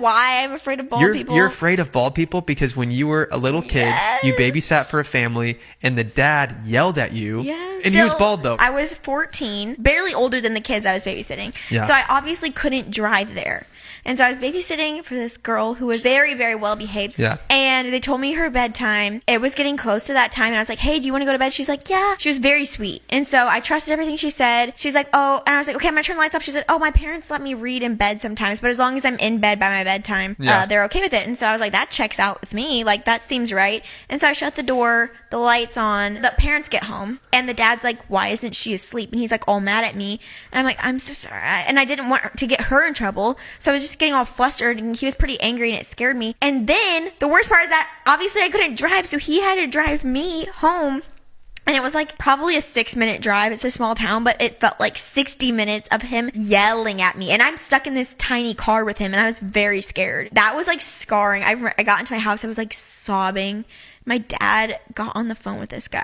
why I'm afraid of bald people. You're afraid of bald people because when you were a little kid, you babysat for a family and the dad yelled at you. Yes. And he was bald though. I was 14, barely older than the kids I was babysitting. Yeah. So I obviously couldn't drive there. And so I was babysitting for this girl who was very, very well behaved. Yeah. And they told me her bedtime. It was getting close to that time. And I was like, hey, do you want to go to bed? She's like, yeah. She was very sweet. And so I trusted everything she said. She's like, oh. And I was like, okay, I'm going to turn the lights off. She said, oh, my parents let me read in bed sometimes. But as long as I'm in bed by my bedtime, they're okay with it. And so I was like, that checks out with me. Like, that seems right. And so I shut the door, the lights on. The parents get home. And the dad's like, why isn't she asleep? And he's like all mad at me. And I'm like, I'm so sorry. And I didn't want to get her in trouble. So I was just getting all flustered. And he was pretty angry and it scared me. And then the worst part is that obviously I couldn't drive. So he had to drive me home. And it was like probably a 6-minute drive. It's a small town, but it felt like 60 minutes of him yelling at me. And I'm stuck in this tiny car with him and I was very scared. That was like scarring. I got into my house. I was like sobbing. My dad got on the phone with this guy